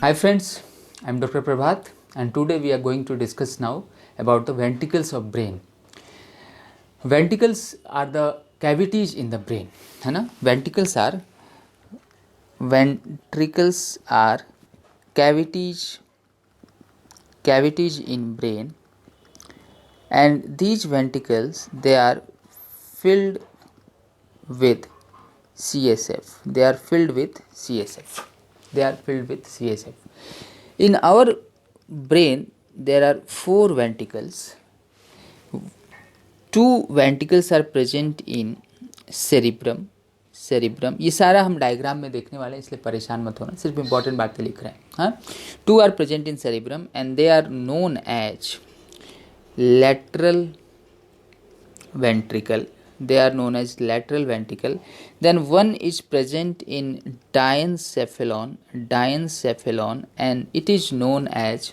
Hi friends, I am Dr. Prabhat and today we are going to discuss now about the ventricles of brain. Ventricles are the cavities in the brain, है ना? Ventricles are cavities in brain, and these ventricles, they are filled with CSF. They are filled with CSF. In our brain, there are 4 ventricles. 2 ventricles are present in cerebrum. ये सारा हम diagram में देखने वाले हैं, इसलिए परेशान मत होना, सिर्फ इंपॉर्टेंट बातें लिख रहे हैं. हाँ, 2 are present in cerebrum and they are known as lateral ventricle. Then one is present in diencephalon, and it is known as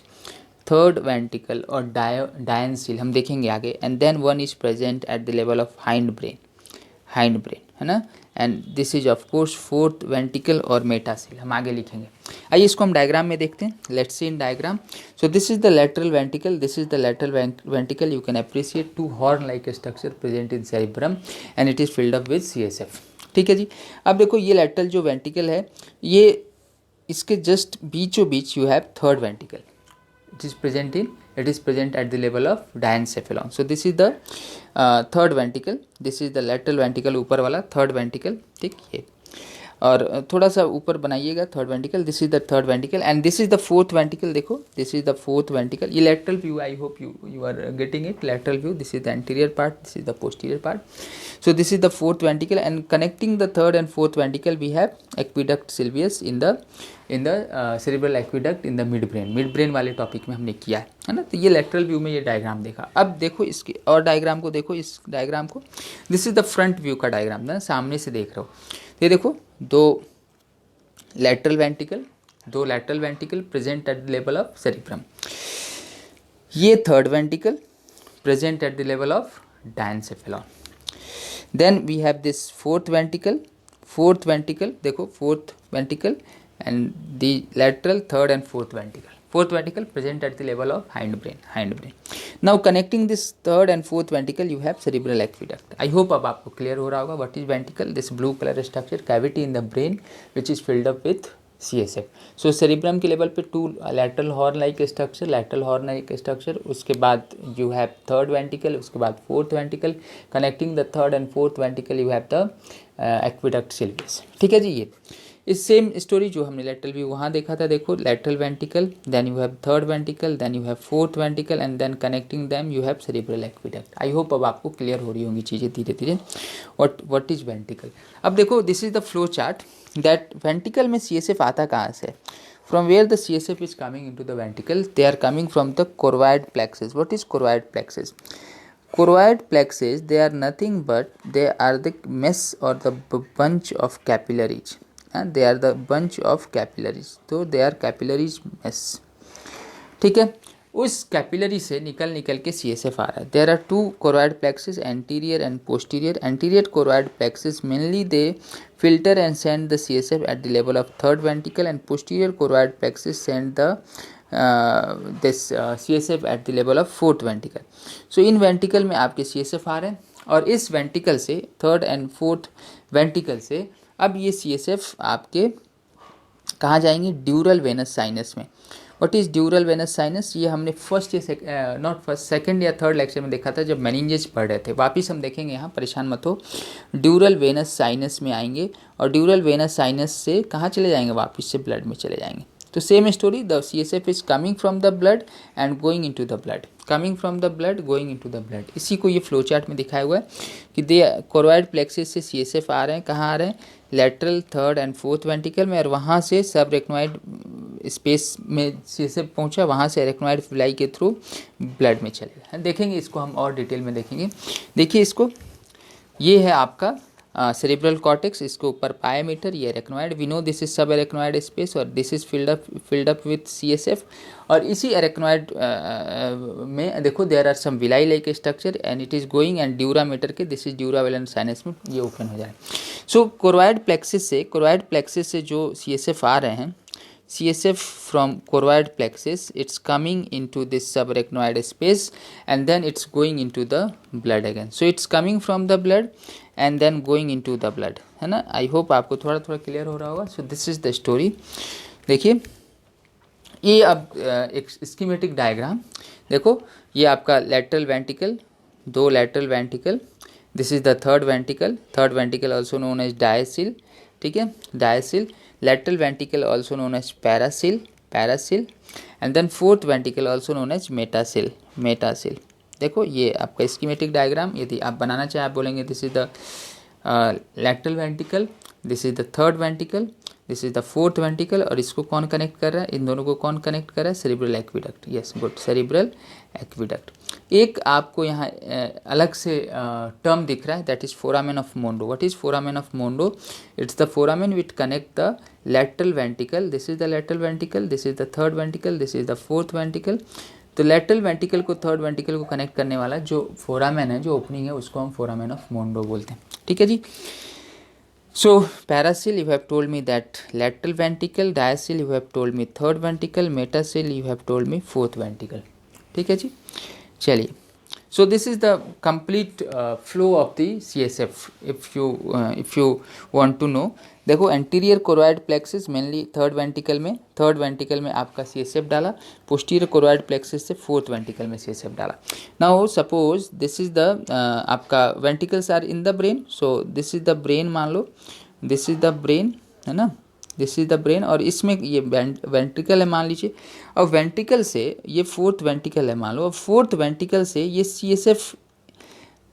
third ventricle or diencele, हम देखेंगे आगे. And then one is present at the level of hindbrain, है ना. And this is of course fourth ventricle और मेटासेल, हम आगे लिखेंगे. आइए इसको हम डायग्राम में देखते हैं. Let's see in diagram. So this is the lateral ventricle, you can appreciate 2 horn like structure present in cerebrum and it is filled up with CSF. ठीक है जी. अब देखो ये लैटरल जो वेंट्रिकल है, ये इसके जस्ट बीचों बीच you have third ventricle. it is present at the level of diencephalon. So this is the third ventricle. This is the lateral ventricle, ऊपर वाला third ventricle. ठीक है, और थोड़ा सा ऊपर बनाइएगा third ventricle. This is the third ventricle and this is the fourth ventricle. देखो this is the fourth ventricle. ये lateral view, I hope you are getting it. Lateral view, this is the anterior part, this is the posterior part. So this is the fourth ventricle, and connecting the third and fourth ventricle we have aqueduct sylvius in the cerebral aqueduct in the midbrain वाले topic में हमने किया है ना. तो ये lateral view में ये डायग्राम देखा. अब देखो इसके और डायग्राम को देखो. इस डायग्राम को, this is the front view का डायग्राम ना, सामने से देख रहे हो. ये देखो दो lateral ventricle present at the level of cerebrum. ये third ventricle present at the level of diencephalon. Then we have this fourth ventricle, देखो fourth ventricle and the lateral third and fourth ventricle present at the level of hindbrain. Now connecting this third and fourth ventricle you have cerebral aqueduct. I hope अब आपको clear हो रहा होगा what is ventricle. This blue color structure, cavity in the brain which is filled up with CSF. So cerebrum के level पे 2 lateral horn like structure, उसके बाद you have third ventricle, उसके बाद fourth ventricle. Connecting the third and fourth ventricle you have the aqueduct sylvius. ठीक है जी. ये इस सेम स्टोरी जो हमने लेटरल व्यू वहाँ देखा था, देखो lateral ventricle, then you have third ventricle, then you have fourth ventricle and then connecting them you have cerebral aqueduct. I hope अब आपको क्लियर हो रही होंगी चीज़ें धीरे धीरे. What is ventricle. अब देखो this is the flow chart that ventricle में CSF आता कहाँ से. From where the CSF is coming into the ventricle, they are coming from the choroid plexus. What is choroid plexus? Choroid plexus, they are nothing but they are the mesh or the bunch of capillaries. And they are the bunch of capillaries. So they are capillaries mesh. ठीक है. उस capillary से निकल के CSF आ रहा है. There are 2 choroid plexus, anterior and posterior. Anterior choroid plexus mainly they filter and send the CSF at the level of third ventricle, and posterior choroid plexus send the this CSF at the level of fourth ventricle. So in ventricle में आपके CSF आ रहे हैं, और इस ventricle से third and fourth ventricle से अब ये CSF आपके कहाँ जाएंगे, ड्यूरल वेनस साइनस में. व्हाट इज ड्यूरल वेनस साइनस, ये हमने सेकंड या थर्ड लेक्चर में देखा था जब मेनिंजेस पढ़ रहे थे. वापिस हम देखेंगे यहाँ, परेशान मत हो. ड्यूरल वेनस साइनस में आएंगे और ड्यूरल वेनस साइनस से कहाँ चले जाएंगे, वापिस से ब्लड में चले जाएंगे. तो same story, the CSF is coming from the blood and going into the blood, इसी को ये फ्लो चार्ट में दिखाया हुआ है कि दे कोरोइड प्लेक्सिस से CSF आ रहे हैं. कहाँ आ रहे हैं, lateral third and fourth ventricle में, और वहाँ से सब रेक्नोइड स्पेस में CSF पहुँचा, वहाँ से रेक्नोइड फिलाई के थ्रू ब्लड में चलेगा. देखेंगे इसको हम और डिटेल में देखेंगे. देखिए इसको, ये है आपका सेरेब्रल कॉर्टेक्स, इसके ऊपर पायामीटर, ये arachnoid. We know this is subarachnoid space और this is filled up with CSF. और इसी एरेक्नोइड में देखो there are some villi like structure and it is going and dura mater के, दिस इज ड्यूरावेलन साइनस में ये open हो जाए. सो कोरोइड प्लेक्सिस से जो CSF आ रहे हैं, CSF from choroid plexus, it's coming into this subarachnoid space and then it's going into the blood again. So it's coming from the blood and then going into the blood, है ना. I hope आपको थोड़ा थोड़ा clear हो रहा होगा. So this is the story. देखिए ये अब एक स्कीमेटिक डायग्राम देखो. ये आपका लेटरल वेंट्रिकल, दो lateral ventricle. This is the third ventricle also known as diocele. ठीक है, diocele. Lateral ventricle also known as paracele and then fourth ventricle also known as metacele. देखो ये आपका स्कीमेटिक डायग्राम. यदि आप बनाना चाहें आप बोलेंगे this is the lateral ventricle, this is the third ventricle, this is the fourth ventricle. और इसको कौन कनेक्ट कर रहा है, इन दोनों को कौन कनेक्ट कर रहा है, cerebral aqueduct. Yes good, cerebral aqueduct. एक आपको यहाँ अलग से टर्म दिख रहा है, that is foramen of Mondo. What is foramen of Mondo? It's the foramen which connect the lateral ventricle. This is the lateral ventricle, this is the third ventricle, this is the fourth ventricle. तो lateral ventricle को third ventricle को connect करने वाला जो foramen है, जो opening है, उसको हम फोरामेन ऑफ मोंडो बोलते हैं. ठीक है जी. So parasil, you have told me that lateral ventricle. Diasil, you have told me third ventricle. Metasil, you have told me fourth ventricle. ठीक है जी. चलिए. So this is the complete flow of the CSF. If you want to know, देखो anterior choroid plexus mainly third ventricle में आपका CSF डाला. posterior choroid plexus से fourth ventricle में CSF डाला. Now suppose this is the आपका ventricles are in the brain. So this is the brain मान लो, this is the brain है ना, दिस इज द ब्रेन. और इसमें ये वेंट्रिकल है मान लीजिए. और वेंट्रिकल से ये फोर्थ वेंट्रिकल है मान लो. और फोर्थ वेंट्रिकल से ये CSF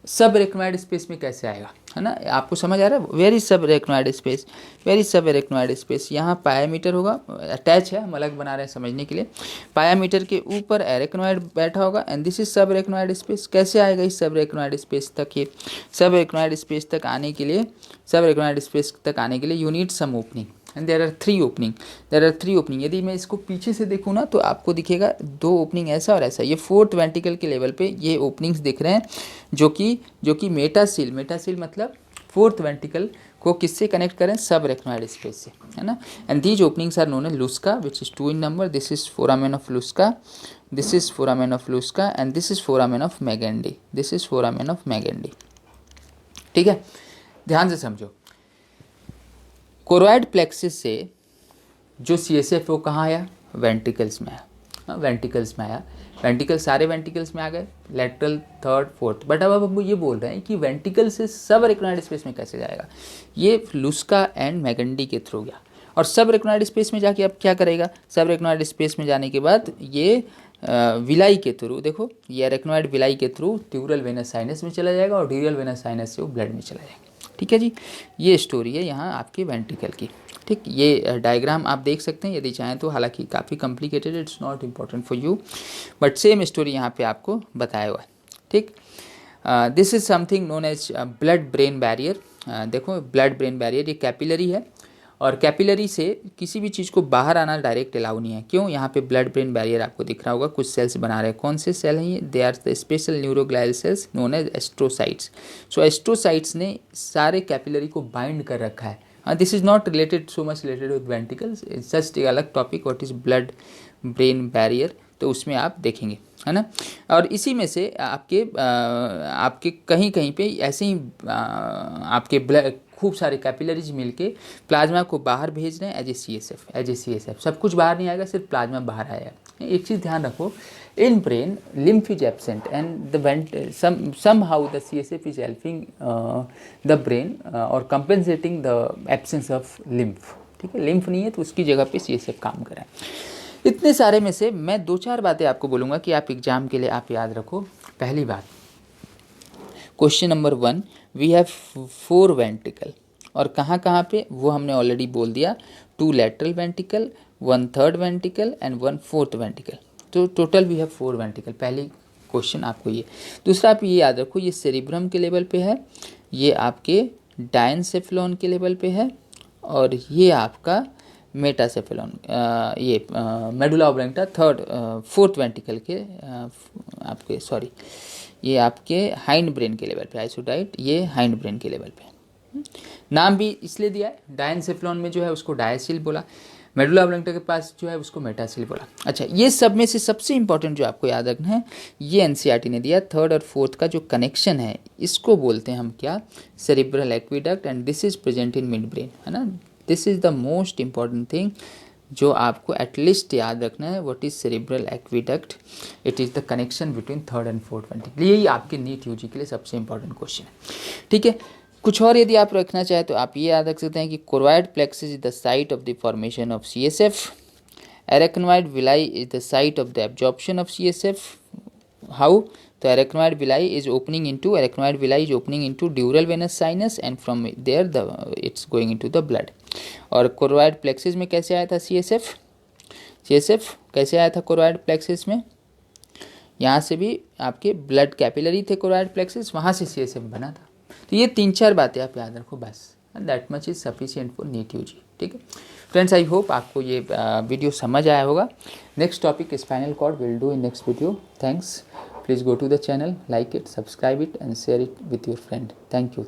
सब रेक्नोइड स्पेस में कैसे आएगा, है ना. आपको समझ आ रहा है. वेरी सब रेक्नोइड स्पेस. यहाँ पायामीटर होगा, अटैच है, हम अलग बना रहे हैं समझने के लिए. पायामीटर के ऊपर एरेक्नोइड बैठा होगा एंड दिस इज सब रेक्नोइड स्पेस. कैसे आएगा इस सब रेक्नोइड स्पेस तक? ये सब रेक्नोइड स्पेस तक आने के लिए you need some opening and there are three opening. यदि मैं इसको पीछे से देखूँ ना तो आपको दिखेगा दो ओपनिंग ऐसा और ऐसा. ये फोर्थ वेंट्रिकल के लेवल पे ये ओपनिंग्स दिख रहे हैं जो कि मेटासिल मतलब फोर्थ वेंट्रिकल को किससे कनेक्ट करें, सब रेक्नोइड स्पेस से, है ना. And these openings are known as Luschka which is 2 in number. This is foramen of Luschka, and this is foramen of Magendie. ठीक है, ध्यान से समझो. कोरोइड प्लेक्सिस से जो CSF वो कहाँ आया, वेंट्रिकल्स में आया. वेंट्रिकल सारे वेंट्रिकल्स में आ गए, लेटरल थर्ड फोर्थ. बट अब हम ये बोल रहे हैं कि वेंट्रिकल से सब रेक्नोइड स्पेस में कैसे जाएगा. ये लुस्का एंड मैगेंडी के थ्रू गया. और सब रेक्नोइड स्पेस में जाके अब क्या करेगा, सब रेक्नोइड स्पेस में जाने के बाद ये विलाई के थ्रू, देखो ये रेक्नोइड विलाई के थ्रू ट्यूरल वेनस साइनस में चला जाएगा और ड्यूरल वेनस साइनस से वो ब्लड में चला जाएगा. ठीक है जी. ये स्टोरी है यहाँ आपके वेंट्रिकल की. ठीक, ये डायग्राम आप देख सकते हैं यदि चाहें तो. हालांकि काफ़ी complicated, it's not important for you, but same story यहाँ पे आपको बताया हुआ है. ठीक, this is something known as blood brain barrier. देखो ब्लड ब्रेन बैरियर ये कैपिलरी है और कैपिलरी से किसी भी चीज़ को बाहर आना डायरेक्ट अलाउ नहीं है. क्यों? यहाँ पे ब्लड ब्रेन बैरियर आपको दिख रहा होगा, कुछ सेल्स बना रहे हैं. कौन से सेल हैं ये? They are the special neuroglial cells known as astrocytes. So astrocytes ने सारे कैपिलरी को बाइंड कर रखा है. This is not related so much related with ventricles, just एक अलग topic. What is blood brain barrier, तो उसमें आप देखेंगे, है ना. और इसी में से आपके कहीं कहीं पे ऐसे ही आपके खूब सारे कैपिलरीज मिलके प्लाज्मा को बाहर भेज रहे हैं एज ए CSF. सब कुछ बाहर नहीं आएगा, सिर्फ प्लाज्मा बाहर आएगा. एक चीज़ ध्यान रखो, in brain lymph is absent and somehow the CSF is helping the brain or compensating the absence of lymph. ठीक है, lymph नहीं है तो उसकी जगह पे CSF काम कर रहा है. इतने सारे में से मैं 2-4 बातें आपको बोलूँगा कि आप एग्जाम के लिए आप याद रखो. पहली बात, question number 1, we have 4 ventricle और कहाँ पे वो हमने ऑलरेडी बोल दिया. 2 lateral ventricle, 1 third ventricle and 1 fourth ventricle. तो टोटल वी हैव 4 वेंट्रिकल. पहली क्वेश्चन आपको ये. दूसरा आप ये याद रखो, ये सेरिब्रम के लेवल पे है, ये आपके डायनसेफेलॉन के लेवल पे है और ये आपका मेटासेफेलॉन, ये मेडुला ऑब्लेंगटा फोर्थ वेंट्रिकल के आपके ये आपके हाइंड ब्रेन के लेवल पे. आइसोडाइट ये हाइंड ब्रेन के लेवल पे. नाम भी इसलिए दिया है, डायनसेफेलॉन में जो है उसको डायसिल बोला, मेडुला ऑब्लांगेटा के पास जो है उसको मेटासेल बोला। अच्छा, ये सब में से सबसे इंपॉर्टेंट जो आपको याद रखना है, ये एनसीईआरटी ने दिया, थर्ड और फोर्थ का जो कनेक्शन है इसको बोलते हैं हम क्या, cerebral aqueduct, and this is present in mid brain, है ना। This is the most important thing जो आपको एटलीस्ट याद रखना है, what is cerebral aqueduct, it is the connection between third and fourth ventricle. यही आपके नीट यूजी के लिए सबसे इंपॉर्टेंट क्वेश्चन है, ठीक है। कुछ और यदि आप रखना चाहें तो आप ये याद रख सकते हैं कि choroid plexus is the site of the formation of CSF, arachnoid villi is the site of the absorption of CSF। How? तो arachnoid villi is opening into dural venous sinus, and from there it's going into the blood. और choroid plexus में कैसे आया था CSF कैसे आया था choroid plexus में? यहाँ से भी आपके ब्लड कैपिलरी थे कोरोइड प्लेक्सिस, वहाँ से CSF बना था। तो ये 3-4 बातें आप याद रखो बस, that much is sufficient for NEET UG, ठीक है फ्रेंड्स। आई होप आपको ये वीडियो समझ आया होगा। Next topic spinal cord will do in next video. Thanks. Please go to the channel, like it, subscribe it and share it with your friend. Thank you.